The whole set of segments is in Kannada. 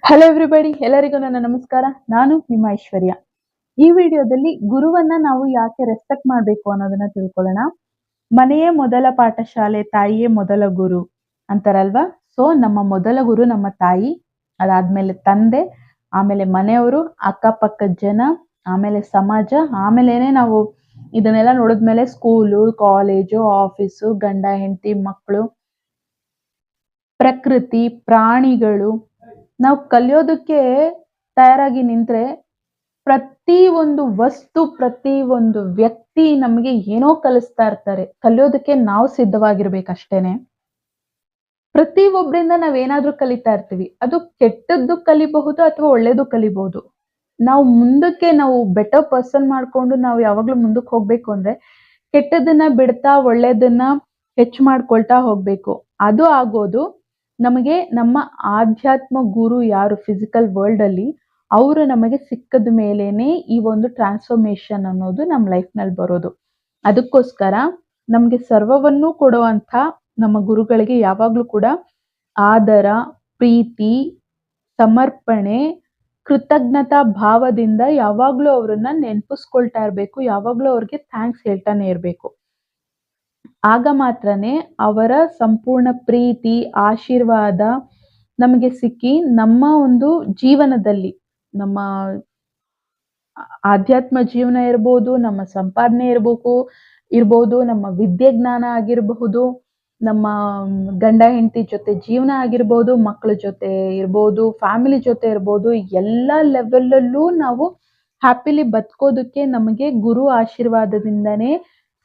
ಹಲೋ ಎವ್ರಿಬಡಿ, ಎಲ್ಲರಿಗೂ ನನ್ನ ನಮಸ್ಕಾರ. ನಾನು ನಿಮ್ಮ ಐಶ್ವರ್ಯ. ಈ ವಿಡಿಯೋದಲ್ಲಿ ಗುರುವನ್ನ ನಾವು ಯಾಕೆ ರೆಸ್ಪೆಕ್ಟ್ ಮಾಡಬೇಕು ಅನ್ನೋದನ್ನ ತಿಳ್ಕೊಳ್ಳೋಣ. ಮನೆಯೇ ಮೊದಲ ಪಾಠಶಾಲೆ, ತಾಯಿಯೇ ಮೊದಲ ಗುರು ಅಂತಾರಲ್ವಾ? ಸೊ ನಮ್ಮ ಮೊದಲ ಗುರು ನಮ್ಮ ತಾಯಿ, ಅದಾದ್ಮೇಲೆ ತಂದೆ, ಆಮೇಲೆ ಮನೆಯವರು, ಅಕ್ಕಪಕ್ಕದ ಜನ, ಆಮೇಲೆ ಸಮಾಜ, ಆಮೇಲೇನೆ ನಾವು ಇದನ್ನೆಲ್ಲ ನೋಡಿದ್ಮೇಲೆ ಸ್ಕೂಲು, ಕಾಲೇಜು, ಆಫೀಸು, ಗಂಡ ಹೆಂಡತಿ, ಮಕ್ಕಳು, ಪ್ರಕೃತಿ, ಪ್ರಾಣಿಗಳು. ನಾವು ಕಲಿಯೋದಕ್ಕೆ ತಯಾರಾಗಿ ನಿಂತ್ರೆ ಪ್ರತಿ ಒಂದು ವಸ್ತು, ಪ್ರತಿ ಒಂದು ವ್ಯಕ್ತಿ ನಮಗೆ ಏನೋ ಕಲಿಸ್ತಾ ಇರ್ತಾರೆ. ಕಲಿಯೋದಕ್ಕೆ ನಾವು ಸಿದ್ಧವಾಗಿರ್ಬೇಕಷ್ಟೇನೆ. ಪ್ರತಿ ಒಬ್ಬರಿಂದ ನಾವೇನಾದ್ರೂ ಕಲಿತಾ ಇರ್ತೀವಿ. ಅದು ಕೆಟ್ಟದ್ದು ಕಲಿಬಹುದು ಅಥವಾ ಒಳ್ಳೇದು ಕಲಿಬಹುದು. ನಾವು ಮುಂದಕ್ಕೆ ನಾವು ಬೆಟರ್ ಪರ್ಸನ್ ಮಾಡ್ಕೊಂಡು ನಾವು ಯಾವಾಗ್ಲೂ ಮುಂದಕ್ಕೆ ಹೋಗ್ಬೇಕು ಅಂದ್ರೆ ಕೆಟ್ಟದನ್ನ ಬಿಡ್ತಾ ಒಳ್ಳೇದನ್ನ ಹೆಚ್ಚು ಮಾಡ್ಕೊಳ್ತಾ ಹೋಗ್ಬೇಕು. ಅದು ಆಗೋದು ನಮಗೆ ನಮ್ಮ ಆಧ್ಯಾತ್ಮ ಗುರು ಯಾರು ಫಿಸಿಕಲ್ ವರ್ಲ್ಡ್ ಅಲ್ಲಿ ಅವರು ನಮಗೆ ಸಿಕ್ಕದ ಮೇಲೇನೆ ಈ ಒಂದು ಟ್ರಾನ್ಸ್ಫಾರ್ಮೇಶನ್ ಅನ್ನೋದು ನಮ್ಮ ಲೈಫ್ ನಲ್ಲಿ ಬರೋದು. ಅದಕ್ಕೋಸ್ಕರ ನಮ್ಗೆ ಸರ್ವವನ್ನೂ ಕೊಡುವಂತ ನಮ್ಮ ಗುರುಗಳಿಗೆ ಯಾವಾಗ್ಲೂ ಕೂಡ ಆದರ, ಪ್ರೀತಿ, ಸಮರ್ಪಣೆ, ಕೃತಜ್ಞತಾ ಭಾವದಿಂದ ಯಾವಾಗ್ಲೂ ಅವರನ್ನ ನೆನಪಿಸ್ಕೊಳ್ತಾ ಇರ್ಬೇಕು. ಯಾವಾಗ್ಲೂ ಅವ್ರಿಗೆ ಥ್ಯಾಂಕ್ಸ್ ಹೇಳ್ತಾನೆ ಇರ್ಬೇಕು. ಆಗ ಮಾತ್ರನೇ ಅವರ ಸಂಪೂರ್ಣ ಪ್ರೀತಿ, ಆಶೀರ್ವಾದ ನಮಗೆ ಸಿಕ್ಕಿ ನಮ್ಮ ಒಂದು ಜೀವನದಲ್ಲಿ, ನಮ್ಮ ಆಧ್ಯಾತ್ಮ ಜೀವನ ಇರ್ಬೋದು, ನಮ್ಮ ಸಂಪಾದನೆ ಇರ್ಬೋದು, ನಮ್ಮ ವಿದ್ಯೆ ಜ್ಞಾನ ಆಗಿರಬಹುದು, ನಮ್ಮ ಗಂಡ ಹೆಂಡತಿ ಜೊತೆ ಜೀವನ ಆಗಿರ್ಬೋದು, ಮಕ್ಕಳ ಜೊತೆ ಇರ್ಬೋದು, ಫ್ಯಾಮಿಲಿ ಜೊತೆ ಇರ್ಬೋದು, ಎಲ್ಲ ಲೆವೆಲಲ್ಲೂ ನಾವು ಹ್ಯಾಪಿಲಿ ಬದುಕೋದಕ್ಕೆ ನಮಗೆ ಗುರು ಆಶೀರ್ವಾದದಿಂದನೇ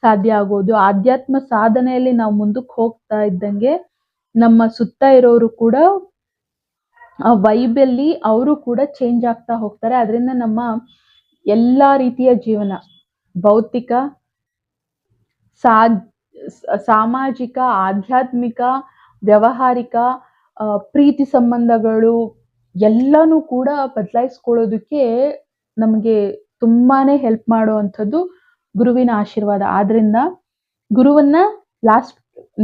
ಸಾಧ್ಯ ಆಗೋದು. ಆಧ್ಯಾತ್ಮ ಸಾಧನೆಯಲ್ಲಿ ನಾವು ಮುಂದಕ್ಕೆ ಹೋಗ್ತಾ ಇದ್ದಂಗೆ ನಮ್ಮ ಸುತ್ತ ಇರೋರು ಕೂಡ ಆ ವೈಬಲ್ಲಿ ಅವರು ಕೂಡ ಚೇಂಜ್ ಆಗ್ತಾ ಹೋಗ್ತಾರೆ. ಅದರಿಂದ ನಮ್ಮ ಎಲ್ಲಾ ರೀತಿಯ ಜೀವನ, ಭೌತಿಕ, ಸಾಮಾಜಿಕ, ಆಧ್ಯಾತ್ಮಿಕ, ವ್ಯವಹಾರಿಕ, ಪ್ರೀತಿ ಸಂಬಂಧಗಳು ಎಲ್ಲಾನು ಕೂಡ ಬದಲಾಯಿಸ್ಕೊಳ್ಳೋದಕ್ಕೆ ನಮಗೆ ತುಂಬಾನೇ ಹೆಲ್ಪ್ ಮಾಡುವಂಥದ್ದು ಗುರುವಿನ ಆಶೀರ್ವಾದ. ಆದ್ರಿಂದ ಗುರುವನ್ನ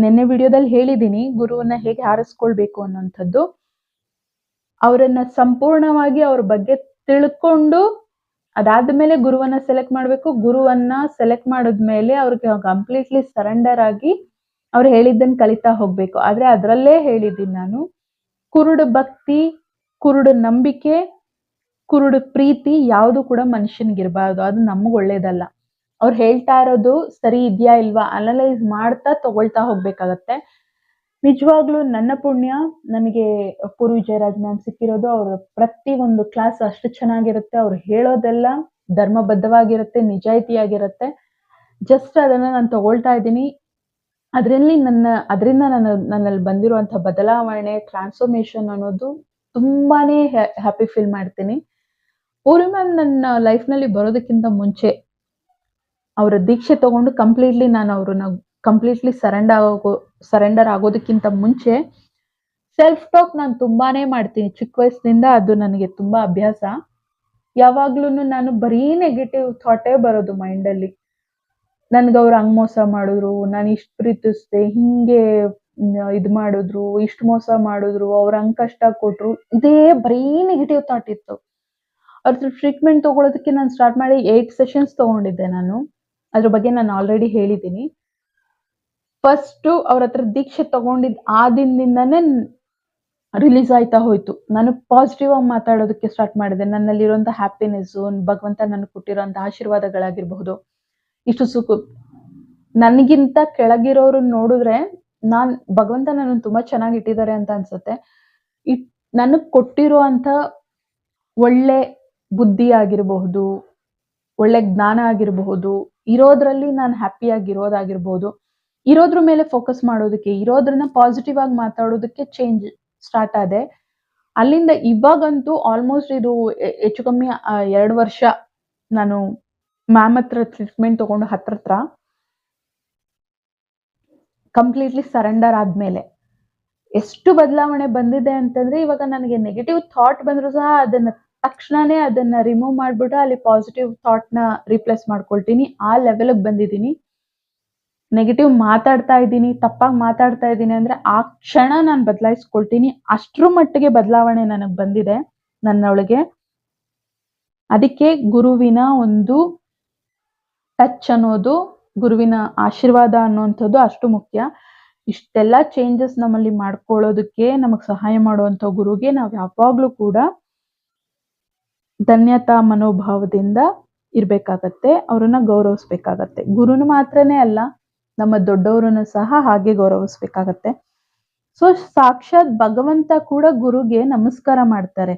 ನೆನ್ನೆ ವಿಡಿಯೋದಲ್ಲಿ ಹೇಳಿದ್ದೀನಿ ಗುರುವನ್ನ ಹೇಗೆ ಆರಿಸ್ಕೊಳ್ಬೇಕು ಅನ್ನೋಂಥದ್ದು. ಅವರನ್ನ ಸಂಪೂರ್ಣವಾಗಿ ಅವ್ರ ಬಗ್ಗೆ ತಿಳ್ಕೊಂಡು ಅದಾದ್ಮೇಲೆ ಗುರುವನ್ನ ಸೆಲೆಕ್ಟ್ ಮಾಡ್ಬೇಕು. ಗುರುವನ್ನ ಸೆಲೆಕ್ಟ್ ಮಾಡಿದ್ಮೇಲೆ ಅವ್ರಿಗೆ ಕಂಪ್ಲೀಟ್ಲಿ ಸರೆಂಡರ್ ಆಗಿ ಅವ್ರು ಹೇಳಿದ್ದನ್ನ ಕಲಿತಾ ಹೋಗ್ಬೇಕು. ಆದ್ರೆ ಅದ್ರಲ್ಲೇ ಹೇಳಿದ್ದೀನಿ ನಾನು, ಕುರುಡು ಭಕ್ತಿ, ಕುರುಡು ನಂಬಿಕೆ, ಕುರುಡು ಪ್ರೀತಿ ಯಾವುದು ಕೂಡ ಮನುಷ್ಯನಿಗಿರ್ಬಾರ್ದು. ಅದು ನಮ್ಗೆ ಒಳ್ಳೇದಲ್ಲ. ಅವ್ರು ಹೇಳ್ತಾ ಇರೋದು ಸರಿ ಇದೆಯಾ ಇಲ್ವಾ ಅನಲೈಸ್ ಮಾಡ್ತಾ ತಗೊಳ್ತಾ ಹೋಗ್ಬೇಕಾಗತ್ತೆ. ನಿಜವಾಗ್ಲೂ ನನ್ನ ಪುಣ್ಯ ನನಗೆ ಪೂರ್ವಿ ಜಯರಾಜ್ ಮ್ಯಾಮ್ ಸಿಕ್ಕಿರೋದು. ಅವ್ರ ಪ್ರತಿ ಒಂದು ಕ್ಲಾಸ್ ಅಷ್ಟು ಚೆನ್ನಾಗಿರುತ್ತೆ. ಅವ್ರು ಹೇಳೋದೆಲ್ಲ ಧರ್ಮಬದ್ಧವಾಗಿರುತ್ತೆ, ನಿಜಾಯಿತಿಯಾಗಿರುತ್ತೆ. ಜಸ್ಟ್ ಅದನ್ನ ನಾನು ತಗೊಳ್ತಾ ಇದ್ದೀನಿ. ಅದರಿಂದ ನನ್ನಲ್ಲಿ ಬಂದಿರುವಂತ ಬದಲಾವಣೆ, ಟ್ರಾನ್ಸ್ಫಾರ್ಮೇಶನ್ ಅನ್ನೋದು ತುಂಬಾನೇ ಹ್ಯಾಪಿ ಫೀಲ್ ಮಾಡ್ತೀನಿ. ಪೂರ್ವಿ ಮ್ಯಾಮ್ ನನ್ನ ಲೈಫ್ ನಲ್ಲಿ ಬರೋದಕ್ಕಿಂತ ಮುಂಚೆ ಅವರ ದೀಕ್ಷೆ ತಗೊಂಡು ನಾನು ಅವ್ರನ್ನ ಕಂಪ್ಲೀಟ್ಲಿ ಸರೆಂಡರ್ ಆಗೋದಕ್ಕಿಂತ ಮುಂಚೆ ಸೆಲ್ಫ್ ಟಾಕ್ ನಾನು ತುಂಬಾನೇ ಮಾಡ್ತೀನಿ. ಚಿಕ್ಕ ವಯಸ್ಸಿನಿಂದ ಅದು ನನಗೆ ತುಂಬಾ ಅಭ್ಯಾಸ. ಯಾವಾಗ್ಲೂ ನಾನು ಬರೀ ನೆಗೆಟಿವ್ ಥಾಟೇ ಬರೋದು ಮೈಂಡಲ್ಲಿ. ನನ್ಗೆ ಅವ್ರು ಹಂಗ್ ಮೋಸ ಮಾಡಿದ್ರು, ನಾನು ಇಷ್ಟು ಪ್ರೀತಿಸ್ದೆ, ಹಿಂಗೆ ಇದು ಮಾಡಿದ್ರು, ಇಷ್ಟು ಮೋಸ ಮಾಡಿದ್ರು, ಅವ್ರ ಹಂಗ್ ಕಷ್ಟ ಕೊಟ್ರು, ಇದೇ ಬರೀ ನೆಗೆಟಿವ್ ಥಾಟ್ ಇತ್ತು. ಅವ್ರ ಟ್ರೀಟ್ಮೆಂಟ್ ತಗೊಳ್ಳೋದಕ್ಕೆ ನಾನು ಸ್ಟಾರ್ಟ್ ಮಾಡಿ 8 ಸೆಷನ್ಸ್ ತಗೊಂಡಿದ್ದೆ ನಾನು. ಅದ್ರ ಬಗ್ಗೆ ನಾನು ಆಲ್ರೆಡಿ ಹೇಳಿದ್ದೀನಿ. ಫಸ್ಟ್ ಅವ್ರ ಹತ್ರ ದೀಕ್ಷೆ ತಗೊಂಡಿದ್ ಆ ದಿನದಿಂದಾನೇ ರಿಲೀಸ್ ಆಯ್ತಾ ಹೋಯ್ತು. ನಾನು ಪಾಸಿಟಿವ್ ಆಗಿ ಮಾತಾಡೋದಕ್ಕೆ ಸ್ಟಾರ್ಟ್ ಮಾಡಿದೆ. ನನ್ನಲ್ಲಿರುವಂತ ಹ್ಯಾಪಿನೆಸ್, ಭಗವಂತ ನನಗೆ ಕೊಟ್ಟಿರುವಂತ ಆಶೀರ್ವಾದಗಳಾಗಿರಬಹುದು, ಇಷ್ಟು ಸುಖ. ನನಗಿಂತ ಕೆಳಗಿರೋರು ನೋಡಿದ್ರೆ ಭಗವಂತ ನನ್ನ ತುಂಬಾ ಚೆನ್ನಾಗಿ ಇಟ್ಟಿದ್ದಾರೆ ಅಂತ ಅನ್ಸುತ್ತೆ. ನನಗ್ ಕೊಟ್ಟಿರುವಂತ ಒಳ್ಳೆ ಬುದ್ಧಿ ಆಗಿರಬಹುದು, ಒಳ್ಳೆ ಜ್ಞಾನ ಆಗಿರಬಹುದು, ಇರೋದ್ರಲ್ಲಿ ನಾನು ಹ್ಯಾಪಿಯಾಗಿರೋದಾಗಿರ್ಬೋದು, ಇರೋದ್ರ ಮೇಲೆ ಫೋಕಸ್ ಮಾಡೋದಕ್ಕೆ, ಇರೋದ್ರನ್ನ ಪಾಸಿಟಿವ್ ಆಗಿ ಮಾತಾಡೋದಕ್ಕೆ ಚೇಂಜ್ ಸ್ಟಾರ್ಟ್ ಆದೆ. ಅಲ್ಲಿಂದ ಇವಾಗಂತೂ ಆಲ್ಮೋಸ್ಟ್ ಇದು ಹೆಚ್ಚು ಕಮ್ಮಿ 2 ವರ್ಷ ನಾನು ಮ್ಯಾಮ್ ಹತ್ರ ಟ್ರೀಟ್ಮೆಂಟ್ ತಗೊಂಡು ಹತ್ರ ಕಂಪ್ಲೀಟ್ಲಿ ಸರೆಂಡರ್ ಆದ್ಮೇಲೆ ಎಷ್ಟು ಬದಲಾವಣೆ ಬಂದಿದೆ ಅಂತಂದ್ರೆ, ಇವಾಗ ನನಗೆ ನೆಗೆಟಿವ್ ಥಾಟ್ ಬಂದ್ರು ಸಹ ಅದನ್ನ ತಕ್ಷಣನೇ ಅದನ್ನ ರಿಮೂವ್ ಮಾಡ್ಬಿಟ್ಟು ಅಲ್ಲಿ ಪಾಸಿಟಿವ್ ಥಾಟ್ ನ ರಿಪ್ಲೇಸ್ ಮಾಡ್ಕೊಳ್ತೀನಿ. ಆ ಲೆವೆಲ್ಗೆ ಬಂದಿದ್ದೀನಿ. ನೆಗೆಟಿವ್ ಮಾತಾಡ್ತಾ ಇದ್ದೀನಿ, ತಪ್ಪಾಗಿ ಮಾತಾಡ್ತಾ ಇದ್ದೀನಿ ಅಂದ್ರೆ ಆ ಕ್ಷಣ ನಾನು ಬದಲಾಯಿಸ್ಕೊಳ್ತೀನಿ. ಅಷ್ಟ್ರ ಮಟ್ಟಿಗೆ ಬದಲಾವಣೆ ನನಗೆ ಬಂದಿದೆ ನನ್ನೊಳಗೆ. ಅದಕ್ಕೆ ಗುರುವಿನ ಒಂದು ಟಚ್ ಅನ್ನೋದು, ಗುರುವಿನ ಆಶೀರ್ವಾದ ಅನ್ನುವಂಥದ್ದು ಅಷ್ಟು ಮುಖ್ಯ. ಇಷ್ಟೆಲ್ಲ ಚೇಂಜಸ್ ನಮ್ಮಲ್ಲಿ ಮಾಡ್ಕೊಳ್ಳೋದಕ್ಕೆ ನಮಗ್ ಸಹಾಯ ಮಾಡುವಂತ ಗುರುಗೆ ನಾವ್ ಯಾವಾಗ್ಲೂ ಕೂಡ ಧನ್ಯತಾ ಮನೋಭಾವದಿಂದ ಇರ್ಬೇಕಾಗತ್ತೆ, ಅವ್ರನ್ನ ಗೌರವಿಸ್ಬೇಕಾಗತ್ತೆ. ಗುರುನ ಮಾತ್ರನೇ ಅಲ್ಲ, ನಮ್ಮ ದೊಡ್ಡವರನ್ನ ಸಹ ಹಾಗೆ ಗೌರವಿಸ್ಬೇಕಾಗತ್ತೆ. ಸೊ ಸಾಕ್ಷಾತ್ ಭಗವಂತ ಕೂಡ ಗುರುಗೆ ನಮಸ್ಕಾರ ಮಾಡ್ತಾರೆ.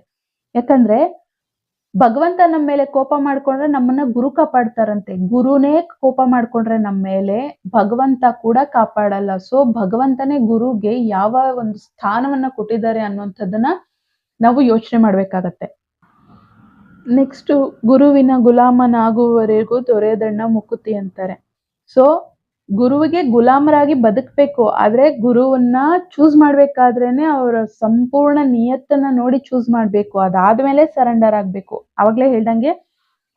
ಯಾಕಂದ್ರೆ ಭಗವಂತ ನಮ್ಮ ಮೇಲೆ ಕೋಪ ಮಾಡ್ಕೊಂಡ್ರೆ ನಮ್ಮನ್ನ ಗುರು ಕಾಪಾಡ್ತಾರಂತೆ. ಗುರುನೇ ಕೋಪ ಮಾಡ್ಕೊಂಡ್ರೆ ನಮ್ಮ ಮೇಲೆ ಭಗವಂತ ಕೂಡ ಕಾಪಾಡಲ್ಲ. ಸೊ ಭಗವಂತನೇ ಗುರುಗೆ ಯಾವ ಒಂದು ಸ್ಥಾನವನ್ನ ಕೊಟ್ಟಿದ್ದಾರೆ ಅನ್ನುವಂಥದ್ದನ್ನ ನಾವು ಯೋಚನೆ ಮಾಡ್ಬೇಕಾಗತ್ತೆ. ನೆಕ್ಸ್ಟ್, ಗುರುವಿನ ಗುಲಾಮನಾಗುವವರೆಗೂ ದೊರೆಯದಣ್ಣ ಮುಕುತಿ ಅಂತಾರೆ. ಸೊ ಗುರುವಿಗೆ ಗುಲಾಮರಾಗಿ ಬದುಕ್ಬೇಕು, ಆದ್ರೆ ಗುರುವನ್ನ ಚೂಸ್ ಮಾಡ್ಬೇಕಾದ್ರೇನೆ ಅವರ ಸಂಪೂರ್ಣ ನಿಯತ್ತನ್ನ ನೋಡಿ ಚೂಸ್ ಮಾಡ್ಬೇಕು. ಅದಾದ್ಮೇಲೆ ಸರೆಂಡರ್ ಆಗ್ಬೇಕು. ಅವಾಗ್ಲೇ ಹೇಳ್ದಂಗೆ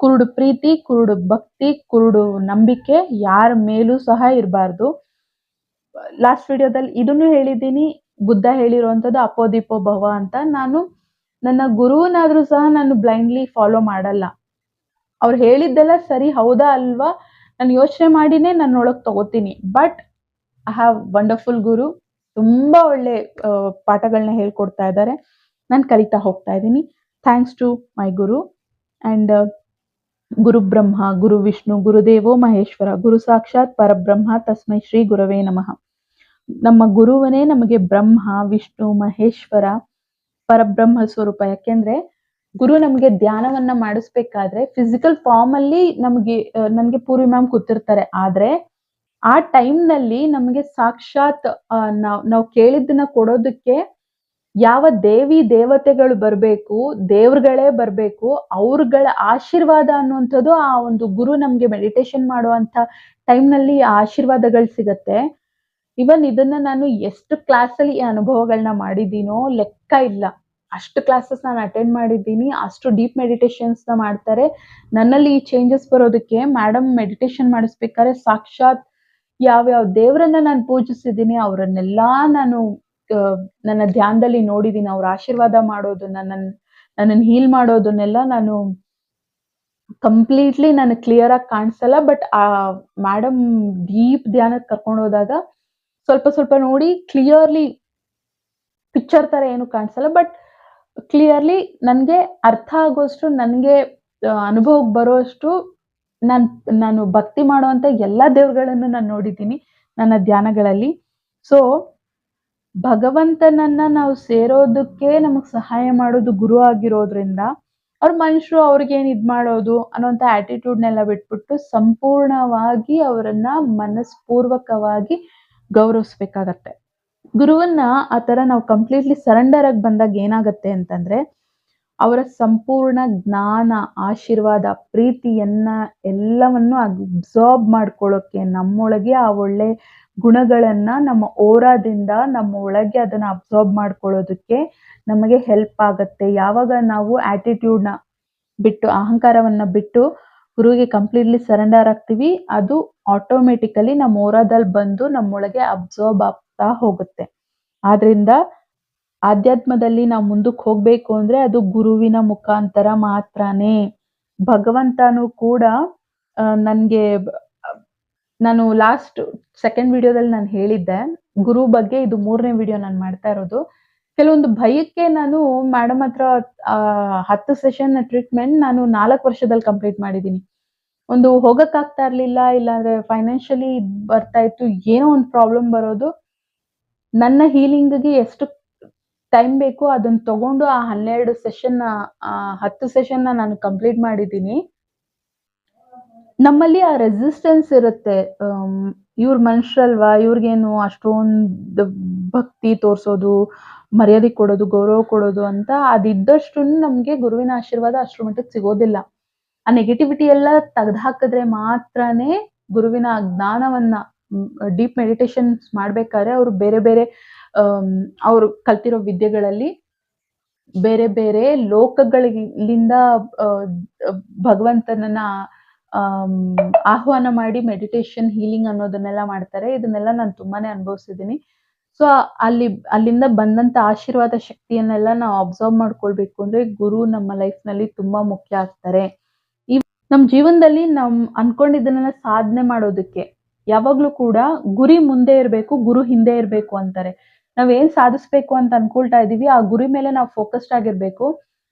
ಕುರುಡು ಪ್ರೀತಿ, ಕುರುಡು ಭಕ್ತಿ, ಕುರುಡು ನಂಬಿಕೆ ಯಾರ ಮೇಲೂ ಸಹ ಇರಬಾರ್ದು. ಲಾಸ್ಟ್ ವಿಡಿಯೋದಲ್ಲಿ ಇದನ್ನು ಹೇಳಿದ್ದೀನಿ, ಬುದ್ಧ ಹೇಳಿರುವಂತದ್ದು ಅಪೋ ದೀಪೋ ಭವ ಅಂತ. ನಾನು ನನ್ನ ಗುರುವನ್ನಾದ್ರೂ ಸಹ ನಾನು ಬ್ಲೈಂಡ್ಲಿ ಫಾಲೋ ಮಾಡಲ್ಲ. ಅವ್ರು ಹೇಳಿದ್ದೆಲ್ಲ ಸರಿ ಹೌದಾ ಅಲ್ವಾ ನಾನು ಯೋಚನೆ ಮಾಡಿನೇ ನನ್ನೊಳಗ್ ತಗೋತೀನಿ. ಬಟ್ ಐ ಹ್ಯಾವ್ ವಂಡರ್ಫುಲ್ ಗುರು. ತುಂಬಾ ಒಳ್ಳೆ ಪಾಠಗಳನ್ನ ಹೇಳ್ಕೊಡ್ತಾ ಇದ್ದಾರೆ. ನಾನು ಕಲಿತಾ ಹೋಗ್ತಾ ಇದ್ದೀನಿ. ಥ್ಯಾಂಕ್ಸ್ ಟು ಮೈ ಗುರು. ಅಂಡ್ ಗುರು ಬ್ರಹ್ಮ, ಗುರು ವಿಷ್ಣು, ಗುರುದೇವೋ ಮಹೇಶ್ವರ, ಗುರು ಸಾಕ್ಷಾತ್ ಪರಬ್ರಹ್ಮ ತಸ್ಮೈ ಶ್ರೀ ಗುರವೇ ನಮಃ. ನಮ್ಮ ಗುರುವನೇ ನಮಗೆ ಬ್ರಹ್ಮ, ವಿಷ್ಣು, ಮಹೇಶ್ವರ, ಪರಬ್ರಹ್ಮ ಸ್ವರೂಪ. ಯಾಕೆಂದ್ರೆ ಗುರು ನಮಗೆ ಧ್ಯಾನವನ್ನ ಮಾಡಿಸ್ಬೇಕಾದ್ರೆ ಫಿಸಿಕಲ್ ಫಾರ್ಮ್ ಅಲ್ಲಿ ನಮ್ಗೆ ಪೂರ್ವಿ ಮ್ಯಾಮ್ ಕೂತಿರ್ತಾರೆ. ಆದ್ರೆ ಆ ಟೈಮ್ ನಲ್ಲಿ ನಮಗೆ ಸಾಕ್ಷಾತ್ ನಾವು ಕೇಳಿದ್ದನ್ನ ಕೊಡೋದಕ್ಕೆ ಯಾವ ದೇವಿ ದೇವತೆಗಳು ಬರ್ಬೇಕು, ದೇವ್ರುಗಳೇ ಬರ್ಬೇಕು, ಅವ್ರಗಳ ಆಶೀರ್ವಾದ ಅನ್ನುವಂಥದ್ದು ಆ ಒಂದು ಗುರು ನಮ್ಗೆ ಮೆಡಿಟೇಷನ್ ಮಾಡುವಂತ ಟೈಮ್ ನಲ್ಲಿ ಆಶೀರ್ವಾದಗಳು ಸಿಗತ್ತೆ. ಇವನ್ ಇದನ್ನ ನಾನು ಎಷ್ಟು ಕ್ಲಾಸಲ್ಲಿ ಈ ಅನುಭವಗಳನ್ನ ಮಾಡಿದ್ದೀನೋ ಲೆಕ್ಕ ಇಲ್ಲ. ಅಷ್ಟು ಕ್ಲಾಸಸ್ ನಾನು ಅಟೆಂಡ್ ಮಾಡಿದ್ದೀನಿ. ಅಷ್ಟು ಡೀಪ್ ಮೆಡಿಟೇಷನ್ಸ್ ನ ಮಾಡ್ತಾರೆ. ನನ್ನಲ್ಲಿ ಈ ಚೇಂಜಸ್ ಬರೋದಕ್ಕೆ ಮೇಡಮ್ ಮೆಡಿಟೇಷನ್ ಮಾಡಿಸ್ಬೇಕಾದ್ರೆ ಸಾಕ್ಷಾತ್ ಯಾವ್ಯಾವ ದೇವರನ್ನ ನಾನು ಪೂಜಿಸಿದ್ದೀನಿ ಅವರನ್ನೆಲ್ಲಾ ನಾನು ನನ್ನ ಧ್ಯಾನದಲ್ಲಿ ನೋಡಿದ್ದೀನಿ. ಅವ್ರ ಆಶೀರ್ವಾದ ಮಾಡೋದು, ನನ್ನನ್ನು ಹೀಲ್ ಮಾಡೋದನ್ನೆಲ್ಲ ನಾನು ಕಂಪ್ಲೀಟ್ಲಿ ನನಗೆ ಕ್ಲಿಯರ್ ಆಗಿ ಕಾಣಿಸಲ್ಲ. ಬಟ್ ಆ ಮೇಡಮ್ ಡೀಪ್ ಧ್ಯಾನಕ್ಕೆ ಕರ್ಕೊಂಡು ಹೋದಾಗ ಸ್ವಲ್ಪ ಸ್ವಲ್ಪ ನೋಡಿ ಕ್ಲಿಯರ್ಲಿ ಪಿಕ್ಚರ್ ತರ ಏನು ಕಾಣಿಸಲ್ಲ, ಬಟ್ ಕ್ಲಿಯರ್ಲಿ ನನ್ಗೆ ಅರ್ಥ ಆಗೋಷ್ಟು, ನನ್ಗೆ ಅನುಭವಕ್ಕೆ ಬರೋಷ್ಟು ನಾನು ಭಕ್ತಿ ಮಾಡುವಂತ ಎಲ್ಲಾ ದೇವ್ರುಗಳನ್ನು ನಾನು ನೋಡಿದ್ದೀನಿ ನನ್ನ ಧ್ಯಾನಗಳಲ್ಲಿ. ಸೊ ಭಗವಂತನನ್ನ ನಾವು ಸೇರೋದಕ್ಕೆ ನಮಗ್ ಸಹಾಯ ಮಾಡೋದು ಗುರು ಆಗಿರೋದ್ರಿಂದ ಅವ್ರ ಮನುಷ್ಯರು ಅವ್ರಿಗೇನ್ ಇದ್ ಮಾಡೋದು ಅನ್ನೋಂಥ ಆಟಿಟ್ಯೂಡ್ನೆಲ್ಲ ಬಿಟ್ಬಿಟ್ಟು ಸಂಪೂರ್ಣವಾಗಿ ಅವರನ್ನ ಮನಸ್ಪೂರ್ವಕವಾಗಿ ಗೌರವಿಸ್ಬೇಕಾಗತ್ತೆ. ಗುರುವನ್ನ ಆ ತರ ನಾವು ಕಂಪ್ಲೀಟ್ಲಿ ಸರೆಂಡರ್ ಆಗಿ ಬಂದಾಗ ಏನಾಗತ್ತೆ ಅಂತಂದ್ರೆ ಅವರ ಸಂಪೂರ್ಣ ಜ್ಞಾನ, ಆಶೀರ್ವಾದ, ಪ್ರೀತಿಯನ್ನ ಎಲ್ಲವನ್ನು ಅಬ್ಸಾರ್ಬ್ ಮಾಡ್ಕೊಳ್ಳೋಕೆ, ನಮ್ಮೊಳಗೆ ಆ ಒಳ್ಳೆ ಗುಣಗಳನ್ನ ನಮ್ಮ ಓರಾದಿಂದ ನಮ್ಮ ಒಳಗೆ ಅದನ್ನ ಅಬ್ಸಾರ್ಬ್ ಮಾಡ್ಕೊಳ್ಳೋದಕ್ಕೆ ನಮಗೆ ಹೆಲ್ಪ್ ಆಗತ್ತೆ. ಯಾವಾಗ ನಾವು ಆಟಿಟ್ಯೂಡ್ನ ಬಿಟ್ಟು, ಅಹಂಕಾರವನ್ನ ಬಿಟ್ಟು ಗುರುವಿಗೆ ಕಂಪ್ಲೀಟ್ಲಿ ಸರೆಂಡರ್ ಆಗ್ತೀವಿ, ಅದು ಆಟೋಮೆಟಿಕಲಿ ನಮ್ಮ ಓರಾದಲ್ಲಿ ಬಂದು ನಮ್ಮೊಳಗೆ ಅಬ್ಸಾರ್ಬ್ ಆಗ್ತಾ ಹೋಗುತ್ತೆ. ಆದ್ರಿಂದ ಆಧ್ಯಾತ್ಮದಲ್ಲಿ ನಾವು ಮುಂದಕ್ಕೆ ಹೋಗ್ಬೇಕು ಅಂದ್ರೆ ಅದು ಗುರುವಿನ ಮುಖಾಂತರ ಮಾತ್ರನೇ. ಭಗವಂತನು ಕೂಡ ನಾನು ಲಾಸ್ಟ್ ಸೆಕೆಂಡ್ ವಿಡಿಯೋದಲ್ಲಿ ನಾನು ಹೇಳಿದ್ದೆ ಗುರು ಬಗ್ಗೆ. ಇದು 3ನೇ ವಿಡಿಯೋ ನಾನು ಮಾಡ್ತಾ ಇರೋದು. ಕೆಲವೊಂದು ಭಯಕ್ಕೆ ನಾನು ಮೇಡಮ್ ಹತ್ರ 10 ಸೆಷನ್ ಟ್ರೀಟ್ಮೆಂಟ್ ನಾನು 4 ವರ್ಷದಲ್ಲಿ ಕಂಪ್ಲೀಟ್ ಮಾಡಿದ್ದೀನಿ. ಒಂದು ಹೋಗಕ್ಕಾಗ್ತಾ ಇರ್ಲಿಲ್ಲ, ಇಲ್ಲಾಂದ್ರೆ ಫೈನಾನ್ಷಿಯಲಿ ಬರ್ತಾ ಇತ್ತು, ಏನೋ ಒಂದು ಪ್ರಾಬ್ಲಮ್ ಬರೋದು. ನನ್ನ ಹೀಲಿಂಗ್ಗೆ ಎಷ್ಟು ಟೈಮ್ ಬೇಕು ಅದನ್ನ ತಗೊಂಡು ಆ 12 ಸೆಷನ್ 10 ಸೆಷನ್ ನಾನು ಕಂಪ್ಲೀಟ್ ಮಾಡಿದ್ದೀನಿ. ನಮ್ಮಲ್ಲಿ ಆ ರೆಸಿಸ್ಟೆನ್ಸ್ ಇರುತ್ತೆ. ಇವ್ರ ಮನುಷ್ಯರಲ್ವಾ, ಇವ್ರಿಗೇನು ಅಷ್ಟೊಂದು ಭಕ್ತಿ ತೋರ್ಸೋದು, ಮರ್ಯಾದೆ ಕೊಡೋದು, ಗೌರವ ಕೊಡೋದು ಅಂತ ಅದಿದ್ದಷ್ಟು ನಮ್ಗೆ ಗುರುವಿನ ಆಶೀರ್ವಾದ ಅಷ್ಟ್ರ ಮಟ್ಟಕ್ಕೆ ಸಿಗೋದಿಲ್ಲ. ಆ ನೆಗೆಟಿವಿಟಿ ಎಲ್ಲ ತೆಗೆದು ಹಾಕಿದ್ರೆ ಮಾತ್ರನೇ ಗುರುವಿನ ಜ್ಞಾನವನ್ನ ಡೀಪ್ ಮೆಡಿಟೇಷನ್ಸ್ ಮಾಡ್ಬೇಕಾದ್ರೆ ಅವ್ರು ಬೇರೆ ಬೇರೆ ಅವ್ರು ಕಲ್ತಿರೋ ವಿದ್ಯೆಗಳಲ್ಲಿ ಬೇರೆ ಬೇರೆ ಲೋಕಗಳಿಂದ ಭಗವಂತನನ್ನ ಆಹ್ವಾನ ಮಾಡಿ ಮೆಡಿಟೇಷನ್, ಹೀಲಿಂಗ್ ಅನ್ನೋದನ್ನೆಲ್ಲ ಮಾಡ್ತಾರೆ. ಇದನ್ನೆಲ್ಲ ನಾನು ತುಂಬಾನೇ ಅನುಭವಿಸಿದ್ದೀನಿ. ಸೊ ಅಲ್ಲಿಂದ ಬಂದಂತ ಆಶೀರ್ವಾದ ಶಕ್ತಿಯನ್ನೆಲ್ಲ ನಾವು ಅಬ್ಸರ್ವ್ ಮಾಡ್ಕೊಳ್ಬೇಕು ಅಂದ್ರೆ ಗುರು ನಮ್ಮ ಲೈಫ್ನಲ್ಲಿ ತುಂಬಾ ಮುಖ್ಯ ಆಗ್ತಾರೆ. ನಮ್ ಜೀವನದಲ್ಲಿ ಅನ್ಕೊಂಡಿದ್ದನ್ನೆಲ್ಲ ಸಾಧನೆ ಮಾಡೋದಕ್ಕೆ ಯಾವಾಗ್ಲೂ ಕೂಡ ಗುರಿ ಮುಂದೆ ಇರ್ಬೇಕು, ಗುರು ಹಿಂದೆ ಇರ್ಬೇಕು ಅಂತಾರೆ. ನಾವೇನ್ ಸಾಧಿಸ್ಬೇಕು ಅಂತ ಅನ್ಕೊಳ್ತಾ ಇದೀವಿ, ಆ ಗುರಿ ಮೇಲೆ ನಾವು ಫೋಕಸ್ಡ್ ಆಗಿರ್ಬೇಕು.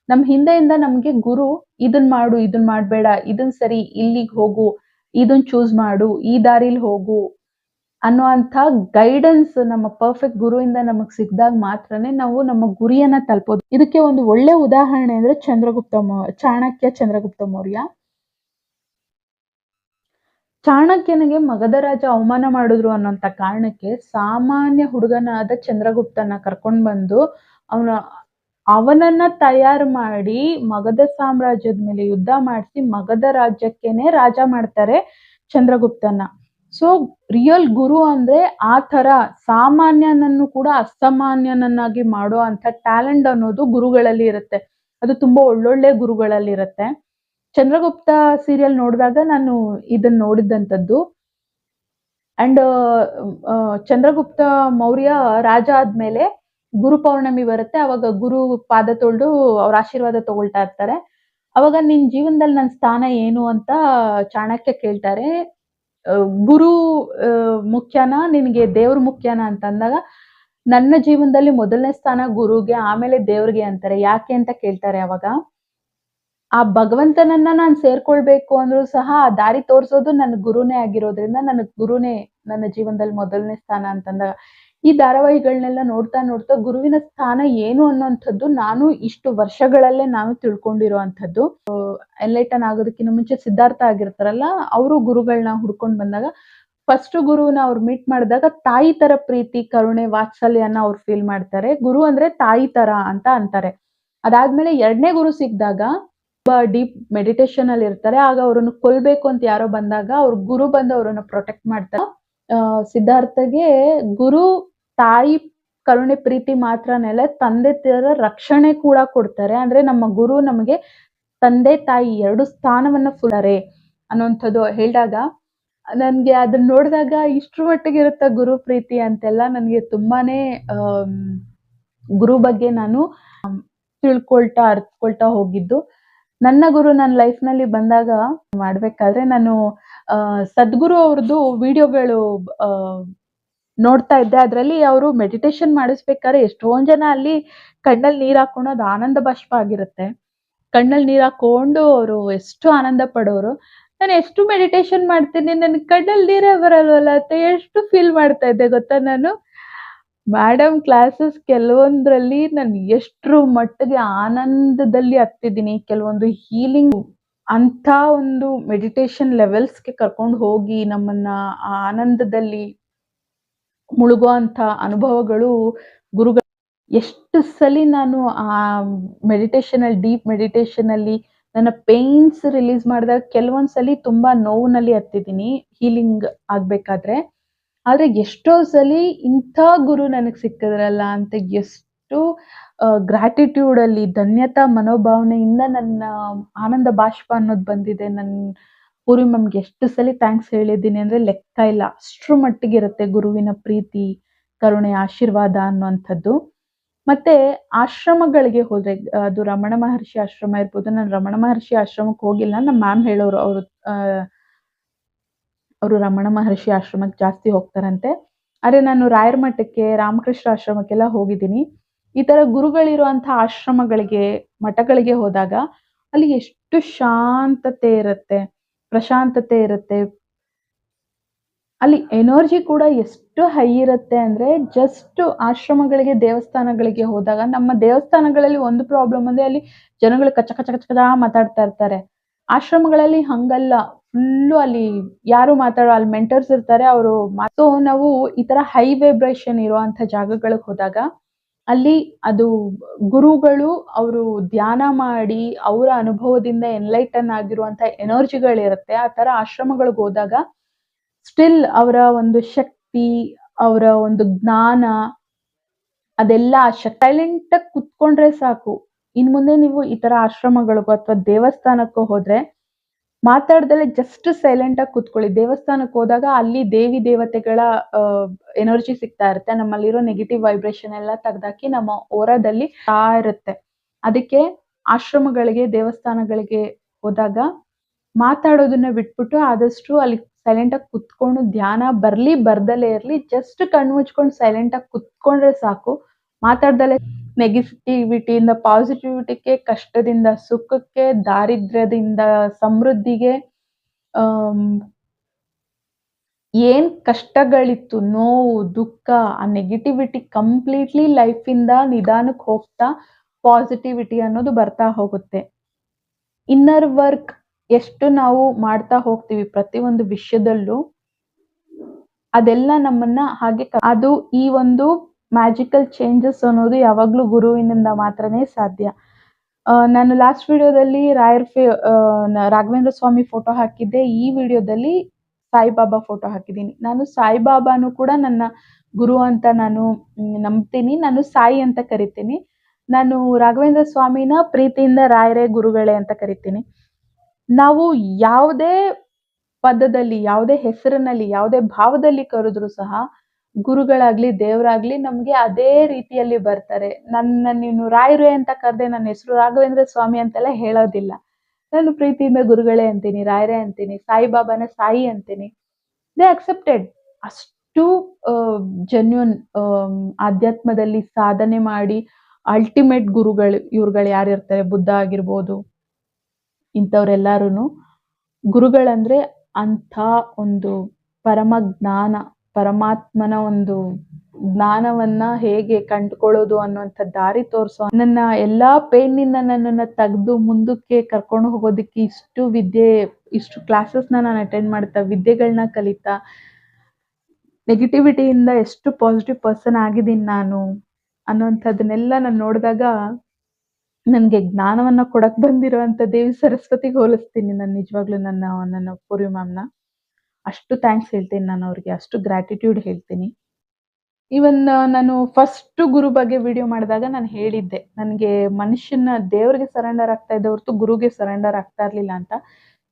ನಮ್ ಹಿಂದೆಯಿಂದ ನಮ್ಗೆ ಗುರು ಇದನ್ ಮಾಡು, ಇದನ್ ಮಾಡ್ಬೇಡ, ಇದನ್ ಸರಿ, ಇಲ್ಲಿಗ್ ಹೋಗು, ಇದನ್ ಚೂಸ್ ಮಾಡು, ಈ ದಾರಿಲಿ ಹೋಗು ಅನ್ನುವಂಥ ಗೈಡೆನ್ಸ್ ನಮ್ಮ ಪರ್ಫೆಕ್ಟ್ ಗುರುವಿಂದ ನಮಗ್ ಸಿಕ್ದಾಗ ಮಾತ್ರನೇ ನಾವು ನಮ್ಮ ಗುರಿಯನ್ನ ತಲುಪೋದು. ಇದಕ್ಕೆ ಒಂದು ಒಳ್ಳೆ ಉದಾಹರಣೆ ಅಂದ್ರೆ ಚಾಣಕ್ಯ ಚಂದ್ರಗುಪ್ತ ಮೌರ್ಯ. ಚಾಣಕ್ಯನಿಗೆ ಮಗಧ ರಾಜ ಅವಮಾನ ಮಾಡಿದ್ರು ಅನ್ನೋಂಥ ಕಾರಣಕ್ಕೆ ಸಾಮಾನ್ಯ ಹುಡುಗನಾದ ಚಂದ್ರಗುಪ್ತನ ಕರ್ಕೊಂಡ್ ಬಂದು ಅವನನ್ನ ತಯಾರು ಮಾಡಿ ಮಗಧ ಸಾಮ್ರಾಜ್ಯದ ಮೇಲೆ ಯುದ್ಧ ಮಾಡಿಸಿ ಮಗಧ ರಾಜ್ಯಕ್ಕೇನೆ ರಾಜ ಮಾಡ್ತಾರೆ ಚಂದ್ರಗುಪ್ತನ. ಸೊ ರಿಯಲ್ ಗುರು ಅಂದ್ರೆ ಆ ತರ ಸಾಮಾನ್ಯನನ್ನು ಕೂಡ ಅಸಾಮಾನ್ಯನನ್ನಾಗಿ ಮಾಡೋ ಅಂತ ಟ್ಯಾಲೆಂಟ್ ಅನ್ನೋದು ಗುರುಗಳಲ್ಲಿ ಇರುತ್ತೆ. ಅದು ತುಂಬಾ ಒಳ್ಳೊಳ್ಳೆ ಗುರುಗಳಲ್ಲಿ ಇರುತ್ತೆ. ಚಂದ್ರಗುಪ್ತ ಸೀರಿಯಲ್ ನೋಡಿದಾಗ ನಾನು ಇದನ್ನ ನೋಡಿದಂಥದ್ದು. ಅಂಡ್ ಚಂದ್ರಗುಪ್ತ ಮೌರ್ಯ ರಾಜ ಆದ್ಮೇಲೆ ಗುರು ಪೌರ್ಣಮಿ ಬರುತ್ತೆ. ಅವಾಗ ಗುರು ಪಾದ ತೊಳೆದು ಅವ್ರ ಆಶೀರ್ವಾದ ತಗೊಳ್ತಾ ಇರ್ತಾರೆ. ಅವಾಗ ನಿನ್ ಜೀವನದಲ್ಲಿ ನನ್ನ ಸ್ಥಾನ ಏನು ಅಂತ ಚಾಣಕ್ಯ ಕೇಳ್ತಾರೆ. ಗುರು ಮುಖ್ಯನಾ ನಿನಗೆ ದೇವ್ರು ಮುಖ್ಯನಾ ಅಂತ ಅಂದಾಗ ನನ್ನ ಜೀವನದಲ್ಲಿ ಮೊದಲನೇ ಸ್ಥಾನ ಗುರುಗೆ, ಆಮೇಲೆ ದೇವ್ರಿಗೆ ಅಂತಾರೆ. ಯಾಕೆ ಅಂತ ಕೇಳ್ತಾರೆ. ಅವಾಗ ಆ ಭಗವಂತನನ್ನ ನಾನ್ ಸೇರ್ಕೊಳ್ಬೇಕು ಅಂದ್ರೂ ಸಹ ಆ ದಾರಿ ತೋರ್ಸೋದು ನನ್ನ ಗುರುನೇ ಆಗಿರೋದ್ರಿಂದ ನನಗ್ ಗುರುನೇ ನನ್ನ ಜೀವನದಲ್ಲಿ ಮೊದಲನೇ ಸ್ಥಾನ ಅಂತಂದಾಗ ಈ ಧಾರಾವಾಹಿಗಳನ್ನೆಲ್ಲ ನೋಡ್ತಾ ನೋಡ್ತಾ ಗುರುವಿನ ಸ್ಥಾನ ಏನು ಅನ್ನೋಂಥದ್ದು ನಾನು ಇಷ್ಟು ವರ್ಷಗಳಲ್ಲೇ ನಾನು ತಿಳ್ಕೊಂಡಿರುವಂಥದ್ದು. ಎನ್ಲೈಟನ್ ಆಗೋದಕ್ಕಿಂತ ಮುಂಚೆ ಸಿದ್ಧಾರ್ಥ ಆಗಿರ್ತಾರಲ್ಲ, ಅವರು ಗುರುಗಳನ್ನ ಹುಡ್ಕೊಂಡ್ ಬಂದಾಗ ಫಸ್ಟ್ ಗುರುನ ಅವ್ರು ಮೀಟ್ ಮಾಡಿದಾಗ ತಾಯಿ ತರ ಪ್ರೀತಿ, ಕರುಣೆ, ವಾತ್ಸಲ್ಯನ ಅವ್ರು ಫೀಲ್ ಮಾಡ್ತಾರೆ. ಗುರು ಅಂದ್ರೆ ತಾಯಿ ತರ ಅಂತ ಅಂತಾರೆ. ಅದಾದ್ಮೇಲೆ ಎರಡನೇ ಗುರು ಸಿಕ್ಕಿದಾಗ ಡೀಪ್ ಮೆಡಿಟೇಷನ್ ಅಲ್ಲಿ ಇರ್ತಾರೆ. ಆಗ ಅವ್ರನ್ನ ಕೊಲ್ಬೇಕು ಅಂತ ಯಾರೋ ಬಂದಾಗ ಅವ್ರ ಗುರು ಬಂದು ಅವ್ರನ್ನ ಪ್ರೊಟೆಕ್ಟ್ ಮಾಡ್ತಾರೆ. ಸಿದ್ಧಾರ್ಥಗೆ ಗುರು ತಾಯಿ ಕರುಣೆ ಪ್ರೀತಿ ಮಾತ್ರನಲ್ಲ, ತಂದೆ ತರ ರಕ್ಷಣೆ ಕೂಡ ಕೊಡ್ತಾರೆ. ಅಂದ್ರೆ ನಮ್ಮ ಗುರು ನಮಗೆ ತಂದೆ ತಾಯಿ ಎರಡು ಸ್ಥಾನವನ್ನ ಫುಲ್ಲಾರೆ ಅನ್ನೋಂಥದ್ದು ಹೇಳಿದಾಗ ನನ್ಗೆ ಅದನ್ನ ನೋಡಿದಾಗ ಇಷ್ಟ್ರ ಮಟ್ಟಿಗೆ ಇರುತ್ತ ಗುರು ಪ್ರೀತಿ ಅಂತೆಲ್ಲ ನನ್ಗೆ ತುಂಬಾನೇ ಗುರು ಬಗ್ಗೆ ನಾನು ಅರ್ತ್ಕೊಳ್ತಾ ಹೋಗಿದ್ದು. ನನ್ನ ಗುರು ನನ್ನ ಲೈಫ್ ನಲ್ಲಿ ಬಂದಾಗ ಮಾಡ್ಬೇಕಾದ್ರೆ ನಾನು ಸದ್ಗುರು ಅವ್ರದ್ದು ವಿಡಿಯೋಗಳು ನೋಡ್ತಾ ಇದ್ದೆ. ಅದ್ರಲ್ಲಿ ಅವರು ಮೆಡಿಟೇಷನ್ ಮಾಡಿಸ್ಬೇಕಾದ್ರೆ ಎಷ್ಟೊಂದ್ ಜನ ಅಲ್ಲಿ ಕಣ್ಣಲ್ಲಿ ನೀರ್ ಹಾಕೊಂಡು ಅದು ಆನಂದ ಬಾಷ್ಪ ಆಗಿರುತ್ತೆ. ಕಣ್ಣಲ್ಲಿ ನೀರ್ ಹಾಕೊಂಡು ಅವರು ಎಷ್ಟು ಆನಂದ ಪಡೋರು. ನಾನು ಎಷ್ಟು ಮೆಡಿಟೇಷನ್ ಮಾಡ್ತೀನಿ, ನನ್ ಕಣ್ಣಲ್ಲಿ ನೀರೇ ಬರಲ್ವಲ್ಲ ಅಂತ ಎಷ್ಟು ಫೀಲ್ ಮಾಡ್ತಾ ಇದ್ದೆ ಗೊತ್ತಾ ನಾನು. ಮೇಡಮ್ ಕ್ಲಾಸಸ್ ಕೆಲವೊಂದ್ರಲ್ಲಿ ನಾನು ಎಷ್ಟ್ರ ಮಟ್ಟಿಗೆ ಆನಂದದಲ್ಲಿ ಹತ್ತಿದ್ದೀನಿ, ಕೆಲವೊಂದು ಹೀಲಿಂಗ್ ಅಂತ ಒಂದು ಮೆಡಿಟೇಷನ್ ಲೆವೆಲ್ಸ್ಗೆ ಕರ್ಕೊಂಡು ಹೋಗಿ ನಮ್ಮನ್ನ ಆ ಆನಂದದಲ್ಲಿ ಮುಳುಗುವಂತ ಅನುಭವಗಳು ಗುರುಗಳು. ಎಷ್ಟು ಸಲಿ ನಾನು ಆ ಮೆಡಿಟೇಷನ್ ಅಲ್ಲಿ, ಡೀಪ್ ಮೆಡಿಟೇಷನ್ ಅಲ್ಲಿ ನನ್ನ ಪೇನ್ಸ್ ರಿಲೀಸ್ ಮಾಡಿದಾಗ ಕೆಲವೊಂದ್ಸಲಿ ತುಂಬಾ ನೋವಿನಲ್ಲಿ ಹತ್ತಿದ್ದೀನಿ ಹೀಲಿಂಗ್ ಆಗ್ಬೇಕಾದ್ರೆ. ಆದ್ರೆ ಎಷ್ಟೋ ಸಲಿ ಇಂಥ ಗುರು ನನಗ್ ಸಿಕ್ಕಿದ್ರಲ್ಲ ಅಂತ ಎಷ್ಟು ಗ್ರಾಟಿಟ್ಯೂಡ್ ಅಲ್ಲಿ, ಧನ್ಯತಾ ಮನೋಭಾವನೆಯಿಂದ ನನ್ನ ಆನಂದ ಬಾಷ್ಪ ಅನ್ನೋದು ಬಂದಿದೆ. ನನ್ ಪೂರ್ವಿ ಮ್ಯಾಮ್ಗೆ ಎಷ್ಟು ಸಲಿ ಥ್ಯಾಂಕ್ಸ್ ಹೇಳಿದ್ದೀನಿ ಅಂದ್ರೆ ಲೆಕ್ಕ ಇಲ್ಲ. ಅಷ್ಟ್ರ ಮಟ್ಟಿಗೆ ಇರುತ್ತೆ ಗುರುವಿನ ಪ್ರೀತಿ, ಕರುಣೆ, ಆಶೀರ್ವಾದ ಅನ್ನುವಂಥದ್ದು. ಮತ್ತೆ ಆಶ್ರಮಗಳಿಗೆ ಹೋದ್ರೆ, ಅದು ರಮಣ ಮಹರ್ಷಿ ಆಶ್ರಮ ಇರ್ಬೋದು. ನಾನು ರಮಣ ಮಹರ್ಷಿ ಆಶ್ರಮಕ್ಕೆ ಹೋಗಿಲ್ಲ. ನಮ್ಮ ಮ್ಯಾಮ್ ಹೇಳೋರು ಅವರು ರಮಣ ಮಹರ್ಷಿ ಆಶ್ರಮಕ್ಕೆ ಜಾಸ್ತಿ ಹೋಗ್ತಾರಂತೆ. ಆದ್ರೆ ನಾನು ರಾಯರ ಮಠಕ್ಕೆ, ರಾಮಕೃಷ್ಣ ಆಶ್ರಮಕ್ಕೆಲ್ಲ ಹೋಗಿದ್ದೀನಿ. ಈ ತರ ಗುರುಗಳಿರುವಂತಹ ಆಶ್ರಮಗಳಿಗೆ, ಮಠಗಳಿಗೆ ಹೋದಾಗ ಅಲ್ಲಿ ಎಷ್ಟು ಶಾಂತತೆ ಇರುತ್ತೆ, ಪ್ರಶಾಂತತೆ ಇರುತ್ತೆ. ಅಲ್ಲಿ ಎನರ್ಜಿ ಕೂಡ ಎಷ್ಟು ಹೈ ಇರುತ್ತೆ ಅಂದ್ರೆ, ಜಸ್ಟ್ ಆಶ್ರಮಗಳಿಗೆ, ದೇವಸ್ಥಾನಗಳಿಗೆ ಹೋದಾಗ, ನಮ್ಮ ದೇವಸ್ಥಾನಗಳಲ್ಲಿ ಒಂದು ಪ್ರಾಬ್ಲಮ್ ಅಂದ್ರೆ ಅಲ್ಲಿ ಜನಗಳು ಕಚ ಕಚ ಕಚ ಕಚ ಮಾತಾಡ್ತಾ ಇರ್ತಾರೆ. ಆಶ್ರಮಗಳಲ್ಲಿ ಹಂಗಲ್ಲ, ಫುಲ್ಲು ಅಲ್ಲಿ ಯಾರು ಮಾತಾಡೋ, ಅಲ್ಲಿ ಮೆಂಟರ್ಸ್ ಇರ್ತಾರೆ. ಅವರು ನಾವು ಈ ತರ ಹೈ ವೈಬ್ರೇಷನ್ ಇರುವಂತ ಜಾಗಗಳಿಗೆ ಹೋದಾಗ ಅಲ್ಲಿ ಅದು ಗುರುಗಳು ಅವರು ಧ್ಯಾನ ಮಾಡಿ ಅವರ ಅನುಭವದಿಂದ ಎನ್ಲೈಟನ್ ಆಗಿರುವಂತ ಎನರ್ಜಿಗಳಿರುತ್ತೆ. ಆ ತರ ಆಶ್ರಮಗಳಿಗೆ ಹೋದಾಗ ಸ್ಟಿಲ್ ಅವರ ಒಂದು ಶಕ್ತಿ, ಅವರ ಒಂದು ಜ್ಞಾನ, ಅದೆಲ್ಲ ಸೈಲೆಂಟ್ ಆಗಿ ಕುತ್ಕೊಂಡ್ರೆ ಸಾಕು. ಇನ್ ಮುಂದೆ ನೀವು ಈ ತರ ಆಶ್ರಮಗಳಿಗೋ ಅಥವಾ ದೇವಸ್ಥಾನಕ್ಕೋ ಹೋದ್ರೆ ಮಾತಾಡ್ದಲೆ ಜಸ್ಟ್ ಸೈಲೆಂಟ್ ಆಗಿ ಕೂತ್ಕೊಳ್ಳಿ. ದೇವಸ್ಥಾನಕ್ಕೆ ಹೋದಾಗ ಅಲ್ಲಿ ದೇವಿ ದೇವತೆಗಳ ಎನರ್ಜಿ ಸಿಗ್ತಾ ಇರುತ್ತೆ. ನಮ್ಮಲ್ಲಿರೋ ನೆಗೆಟಿವ್ ವೈಬ್ರೇಷನ್ ಎಲ್ಲ ತೆಗ್ದಾಕಿ ನಮ್ಮ ಓರಾದಲ್ಲಿ ಇರುತ್ತೆ. ಅದಕ್ಕೆ ಆಶ್ರಮಗಳಿಗೆ, ದೇವಸ್ಥಾನಗಳಿಗೆ ಹೋದಾಗ ಮಾತಾಡೋದನ್ನ ಬಿಟ್ಬಿಟ್ಟು ಆದಷ್ಟು ಅಲ್ಲಿ ಸೈಲೆಂಟ್ ಆಗಿ ಕುತ್ಕೊಂಡು ಧ್ಯಾನ ಬರ್ಲಿ ಬರ್ದಲೇ ಇರ್ಲಿ ಜಸ್ಟ್ ಕಣ್ಣು ಮುಚ್ಕೊಂಡು ಸೈಲೆಂಟ್ ಆಗಿ ಕುತ್ಕೊಂಡ್ರೆ ಸಾಕು. ಮಾತಾಡ್ದಲೆ ನೆಗೆಟಿವಿಟಿಯಿಂದ ಪಾಸಿಟಿವಿಟಿಗೆ, ಕಷ್ಟದಿಂದ ಸುಖಕ್ಕೆ, ದಾರಿದ್ರ್ಯದಿಂದ ಸಮೃದ್ಧಿಗೆ, ಏನ್ ಕಷ್ಟಗಳಿತ್ತು, ನೋವು, ದುಃಖ, ಆ ನೆಗೆಟಿವಿಟಿ ಕಂಪ್ಲೀಟ್ಲಿ ಲೈಫಿಂದ ನಿಧಾನಕ್ಕೆ ಹೋಗ್ತಾ ಪಾಸಿಟಿವಿಟಿ ಅನ್ನೋದು ಬರ್ತಾ ಹೋಗುತ್ತೆ. ಇನ್ನರ್ ವರ್ಕ್ ಎಷ್ಟು ನಾವು ಮಾಡ್ತಾ ಹೋಗ್ತೀವಿ ಪ್ರತಿಯೊಂದು ವಿಷಯದಲ್ಲೂ, ಅದೆಲ್ಲ ನಮ್ಮನ್ನ ಹಾಗೆ ಅದು ಈ ಒಂದು ಮ್ಯಾಜಿಕಲ್ ಚೇಂಜಸ್ ಅನ್ನೋದು ಯಾವಾಗ್ಲೂ ಗುರುವಿನಿಂದ ಮಾತ್ರನೇ ಸಾಧ್ಯ. ನಾನು ಲಾಸ್ಟ್ ವಿಡಿಯೋದಲ್ಲಿ ರಾಘವೇಂದ್ರ ಸ್ವಾಮಿ ಫೋಟೋ ಹಾಕಿದ್ದೆ. ಈ ವಿಡಿಯೋದಲ್ಲಿ ಸಾಯಿಬಾಬಾ ಫೋಟೋ ಹಾಕಿದ್ದೀನಿ. ನಾನು ಸಾಯಿಬಾಬಾನು ಕೂಡ ನನ್ನ ಗುರು ಅಂತ ನಾನು ನಂಬ್ತೀನಿ. ನಾನು ಸಾಯಿ ಅಂತ ಕರಿತೀನಿ. ನಾನು ರಾಘವೇಂದ್ರ ಸ್ವಾಮಿನ ಪ್ರೀತಿಯಿಂದ ರಾಯರೇ ಗುರುಗಳೇ ಅಂತ ಕರಿತೀನಿ. ನಾವು ಯಾವುದೇ ಪದದಲ್ಲಿ, ಯಾವುದೇ ಹೆಸರಿನಲ್ಲಿ, ಯಾವುದೇ ಭಾವದಲ್ಲಿ ಕರೆದ್ರು ಸಹ ಗುರುಗಳಾಗ್ಲಿ ದೇವರಾಗ್ಲಿ ನಮ್ಗೆ ಅದೇ ರೀತಿಯಲ್ಲಿ ಬರ್ತಾರೆ. ನನ್ನ ನೀನು ರಾಯರೇ ಅಂತ ಕರೆದೆ ನನ್ನ ಹೆಸರು ರಾಘವೇಂದ್ರ ಸ್ವಾಮಿ ಅಂತೆಲ್ಲ ಹೇಳೋದಿಲ್ಲ. ನಾನು ಪ್ರೀತಿಯಿಂದ ಗುರುಗಳೇ ಅಂತೀನಿ, ರಾಯರೇ ಅಂತೀನಿ, ಸಾಯಿಬಾಬಾನ ಸಾಯಿ ಅಂತೀನಿ. They accepted. ಅಷ್ಟು ಜೆನ್ಯೂನ್ ಆಧ್ಯಾತ್ಮದಲ್ಲಿ ಸಾಧನೆ ಮಾಡಿ ಅಲ್ಟಿಮೇಟ್ ಗುರುಗಳು ಇವ್ರುಗಳು ಯಾರಿರ್ತಾರೆ, ಬುದ್ಧ ಆಗಿರ್ಬೋದು, ಇಂಥವ್ರೆಲ್ಲಾರು ಗುರುಗಳಂದ್ರೆ ಅಂಥ ಒಂದು ಪರಮ ಜ್ಞಾನ, ಪರಮಾತ್ಮನ ಒಂದು ಜ್ಞಾನವನ್ನ ಹೇಗೆ ಕಂಡುಕೊಳ್ಳೋದು ಅನ್ನುವಂಥ ದಾರಿ ತೋರಿಸೋ, ನನ್ನ ಎಲ್ಲಾ ಪೇನ್ನಿಂದ ನನ್ನನ್ನು ತೆಗೆದು ಮುಂದಕ್ಕೆ ಕರ್ಕೊಂಡು ಹೋಗೋದಕ್ಕೆ ಇಷ್ಟು ಕ್ಲಾಸಸ್ನ ನಾನು ಅಟೆಂಡ್ ಮಾಡ್ತಾ, ವಿದ್ಯೆಗಳನ್ನ ಕಲಿತಾ, ನೆಗೆಟಿವಿಟಿಯಿಂದ ಎಷ್ಟು ಪಾಸಿಟಿವ್ ಪರ್ಸನ್ ಆಗಿದ್ದೀನಿ ನಾನು ಅನ್ನೋಂಥದ್ದನ್ನೆಲ್ಲ ನಾನು ನೋಡಿದಾಗ ನನಗೆ ಜ್ಞಾನವನ್ನ ಕೊಡಕ್ ಬಂದಿರುವಂಥ ದೇವಿ ಸರಸ್ವತಿಗೆ ಹೋಲಿಸ್ತೀನಿ ನಾನು ನಿಜವಾಗ್ಲೂ ನನ್ನ ಪೂರ್ವಿ ಮ್ಯಾಮ್ನ. ಅಷ್ಟು ಥ್ಯಾಂಕ್ಸ್ ಹೇಳ್ತೀನಿ ನಾನು ಅವ್ರಿಗೆ, ಅಷ್ಟು ಗ್ರ್ಯಾಟಿಟ್ಯೂಡ್ ಹೇಳ್ತೀನಿ. ಈವನ್ ನಾನು ಫಸ್ಟ್ ಗುರು ಬಗ್ಗೆ ವಿಡಿಯೋ ಮಾಡಿದಾಗ ನಾನು ಹೇಳಿದ್ದೆ, ನನಗೆ ಮನುಷ್ಯನ ದೇವ್ರಿಗೆ ಸರೆಂಡರ್ ಆಗ್ತಾ ಇದ್ದೆ ಹೊರತು ಗುರುಗೆ ಸರೆಂಡರ್ ಆಗ್ತಾ ಇರ್ಲಿಲ್ಲ ಅಂತ.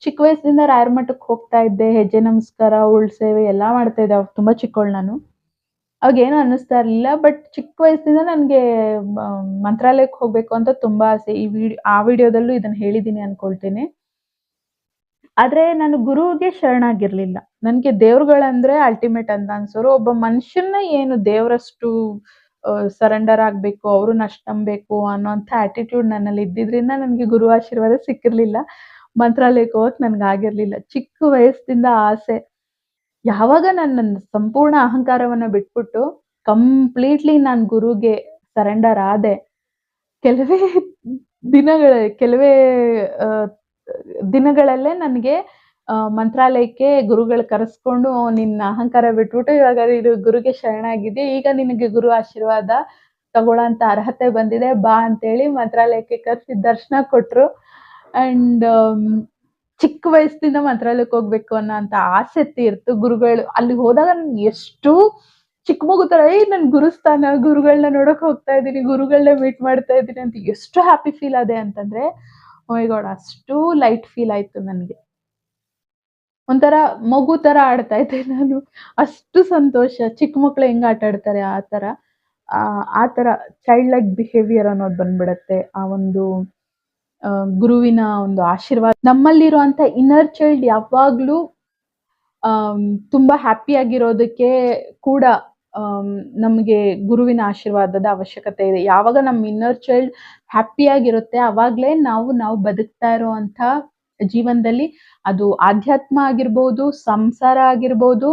ಚಿಕ್ಕ ವಯಸ್ಸಿನಿಂದ ರಾಯರ ಮಠಕ್ಕೆ ಹೋಗ್ತಾ ಇದ್ದೆ, ಹೆಜ್ಜೆ ನಮಸ್ಕಾರ, ಉಳ್ ಸೇವೆ ಎಲ್ಲ ಮಾಡ್ತಾ ಇದ್ದೆ. ಅವಾಗ ತುಂಬಾ ಚಿಕ್ಕವಳು ನಾನು. ಅವಾಗೇನು ಅನ್ನಿಸ್ತಾ ಇರ್ಲಿಲ್ಲ. ಬಟ್ ಚಿಕ್ಕ ವಯಸ್ಸಿಂದ ನನಗೆ ಮಂತ್ರಾಲಯಕ್ಕೆ ಹೋಗ್ಬೇಕು ಅಂತ ತುಂಬಾ ಆಸೆ. ಆ ವಿಡಿಯೋದಲ್ಲೂ ಇದನ್ನ ಹೇಳಿದ್ದೀನಿ ಅನ್ಕೊಳ್ತೀನಿ. ಆದ್ರೆ ನಾನು ಗುರುವಿಗೆ ಶರಣಾಗಿರ್ಲಿಲ್ಲ. ನನ್ಗೆ ದೇವ್ರುಗಳಂದ್ರೆ ಅಲ್ಟಿಮೇಟ್ ಅಂತ ಅನ್ಸೋರು. ಒಬ್ಬ ಮನುಷ್ಯನ ಏನು ದೇವ್ರಷ್ಟು ಸರೆಂಡರ್ ಆಗ್ಬೇಕು, ಅವ್ರನ್ನ ಅಷ್ಟ್ ನಂಬೇಕು ಅನ್ನೋಂಥ ಆಟಿಟ್ಯೂಡ್ ನನ್ನಲ್ಲಿ ಇದ್ದಿದ್ರಿಂದ ನನ್ಗೆ ಗುರು ಆಶೀರ್ವಾದ ಸಿಕ್ಕಿರ್ಲಿಲ್ಲ. ಮಂತ್ರಾಲಯಕ್ಕೆ ಹೋಗಕ್ ನನ್ಗೆ ಆಗಿರ್ಲಿಲ್ಲ. ಚಿಕ್ಕ ವಯಸ್ಸಿಂದ ಆಸೆ. ಯಾವಾಗ ನಾನು ನನ್ನ ಸಂಪೂರ್ಣ ಅಹಂಕಾರವನ್ನ ಬಿಟ್ಬಿಟ್ಟು ಕಂಪ್ಲೀಟ್ಲಿ ನಾನ್ ಗುರುಗೆ ಸರೆಂಡರ್ ಆದೆ, ಕೆಲವೇ ದಿನಗಳಲ್ಲೇ ನನಗೆ ಮಂತ್ರಾಲಯಕ್ಕೆ ಗುರುಗಳು ಕರೆಸ್ಕೊಂಡು, ನಿನ್ನ ಅಹಂಕಾರ ಬಿಟ್ಬಿಟ್ಟು ಇವಾಗ ನೀನು ಗುರುಗೆ ಶರಣಾಗಿದ್ದೆ, ಈಗ ನಿನಗೆ ಗುರು ಆಶೀರ್ವಾದ ತಗೊಳ್ಳೋಂಥ ಅರ್ಹತೆ ಬಂದಿದೆ, ಬಾ ಅಂತೇಳಿ ಮಂತ್ರಾಲಯಕ್ಕೆ ಕರೆಸಿ ದರ್ಶನ ಕೊಟ್ರು. ಅಂಡ್ ಚಿಕ್ಕ ವಯಸ್ಸಿನಿಂದ ಮಂತ್ರಾಲಯಕ್ಕೆ ಹೋಗ್ಬೇಕು ಅನ್ನೋಂಥ ಆಸಕ್ತಿ ಇರ್ತು. ಗುರುಗಳು ಅಲ್ಲಿ ಹೋದಾಗ ನನ್ಗೆ ಎಷ್ಟು ಚಿಕ್ಕ ಮಗು ತರ, ನನ್ ಗುರುಸ್ಥಾನ, ಗುರುಗಳನ್ನ ನೋಡಕ್ ಹೋಗ್ತಾ ಇದ್ದೀನಿ, ಗುರುಗಳನ್ನ ಮೀಟ್ ಮಾಡ್ತಾ ಇದ್ದೀನಿ ಅಂತ ಎಷ್ಟು ಹ್ಯಾಪಿ ಫೀಲ್ ಆದೆ ಅಂತಂದ್ರೆ, ಓ ಮೈ ಗಾಡ್, ಅಷ್ಟು ಲೈಟ್ ಫೀಲ್ ಆಯ್ತು ನನಗೆ. ಒಂಥರ ಮಗು ತರ ಆಡ್ತಾ ಇದ್ದೆ ನಾನು. ಅಷ್ಟು ಸಂತೋಷ. ಚಿಕ್ಕ ಮಕ್ಳು ಹೆಂಗ್ ಆಟ ಆಡ್ತಾರೆ ಆ ತರ ಚೈಲ್ಡ್ ಲೈಕ್ ಬಿಹೇವಿಯರ್ ಅನ್ನೋದು ಬಂದ್ಬಿಡತ್ತೆ. ಆ ಒಂದು ಗುರುವಿನ ಒಂದು ಆಶೀರ್ವಾದ ನಮ್ಮಲ್ಲಿರುವಂತ ಇನ್ನರ್ ಚೈಲ್ಡ್ ಯಾವಾಗ್ಲೂ ತುಂಬಾ ಹ್ಯಾಪಿ ಆಗಿರೋದಕ್ಕೆ ಕೂಡ ನಮ್ಗೆ ಗುರುವಿನ ಆಶೀರ್ವಾದದ ಅವಶ್ಯಕತೆ ಇದೆ. ಯಾವಾಗ ನಮ್ಮ ಇನ್ನರ್ ಚೈಲ್ಡ್ ಹ್ಯಾಪಿ ಆಗಿರುತ್ತೆ, ಅವಾಗ್ಲೇ ನಾವು ಬದುಕ್ತಾ ಇರೋಂಥ ಜೀವನದಲ್ಲಿ, ಅದು ಆಧ್ಯಾತ್ಮ ಆಗಿರ್ಬೋದು, ಸಂಸಾರ ಆಗಿರ್ಬೋದು,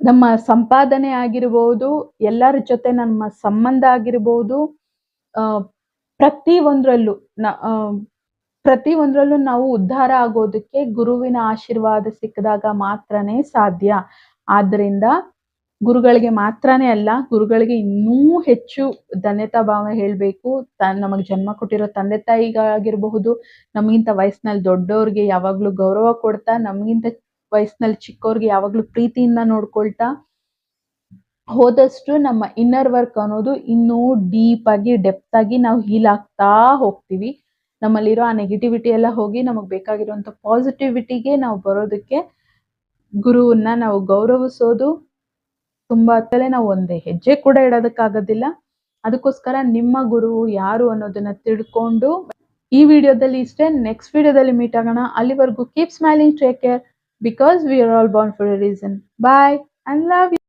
ನಮ್ಮ ಸಂಪಾದನೆ ಆಗಿರ್ಬೋದು, ಎಲ್ಲರ ಜೊತೆ ನಮ್ಮ ಸಂಬಂಧ ಆಗಿರ್ಬೋದು, ಪ್ರತಿ ಒಂದ್ರಲ್ಲೂ ನಾವು ಉದ್ಧಾರ ಆಗೋದಕ್ಕೆ ಗುರುವಿನ ಆಶೀರ್ವಾದ ಸಿಕ್ಕಿದಾಗ ಮಾತ್ರನೇ ಸಾಧ್ಯ. ಆದ್ದರಿಂದ ಗುರುಗಳಿಗೆ ಮಾತ್ರನೇ ಅಲ್ಲ, ಗುರುಗಳಿಗೆ ಇನ್ನೂ ಹೆಚ್ಚು ಧನ್ಯತಾ ಭಾವ ಹೇಳ್ಬೇಕು. ನಮಗ್ ಜನ್ಮ ಕೊಟ್ಟಿರೋ ತಂದೆ ತಾಯಿಗಾಗಿರಬಹುದು, ನಮಗಿಂತ ವಯಸ್ಸಿನಲ್ಲಿ ದೊಡ್ಡವ್ರಿಗೆ ಯಾವಾಗ್ಲೂ ಗೌರವ ಕೊಡ್ತಾ, ನಮಗಿಂತ ವಯಸ್ಸಿನಲ್ಲಿ ಚಿಕ್ಕವ್ರಿಗೆ ಯಾವಾಗ್ಲೂ ಪ್ರೀತಿಯಿಂದ ನೋಡ್ಕೊಳ್ತಾ ಹೋದಷ್ಟು ನಮ್ಮ ಇನ್ನರ್ ವರ್ಕ್ ಅನ್ನೋದು ಇನ್ನೂ ಡೀಪ್ ಆಗಿ, ಡೆಪ್ತ್ ಆಗಿ ನಾವು ಹೀಲ್ ಆಗ್ತಾ ಹೋಗ್ತೀವಿ. ನಮ್ಮಲ್ಲಿರೋ ಆ ನೆಗೆಟಿವಿಟಿ ಎಲ್ಲ ಹೋಗಿ ನಮಗ್ ಬೇಕಾಗಿರುವಂತ ಪಾಸಿಟಿವಿಟಿಗೆ ನಾವು ಬರೋದಕ್ಕೆ ಗುರುವನ್ನ ನಾವು ಗೌರವಿಸೋದು ತುಂಬಾ ನಾವು ಒಂದೇ ಹೆಜ್ಜೆ ಕೂಡ ಇಡೋದಕ್ಕಾಗೋದಿಲ್ಲ. ಅದಕ್ಕೋಸ್ಕರ ನಿಮ್ಮ ಗುರು ಯಾರು ಅನ್ನೋದನ್ನ ತಿಳ್ಕೊಂಡು ಈ ವಿಡಿಯೋದಲ್ಲಿ ಇಷ್ಟೇ. ನೆಕ್ಸ್ಟ್ ವಿಡಿಯೋದಲ್ಲಿ ಮೀಟ್ ಆಗೋಣ. ಅಲ್ಲಿವರೆಗೂ keep smiling, take care, because we are all born for a reason. Bye and love you.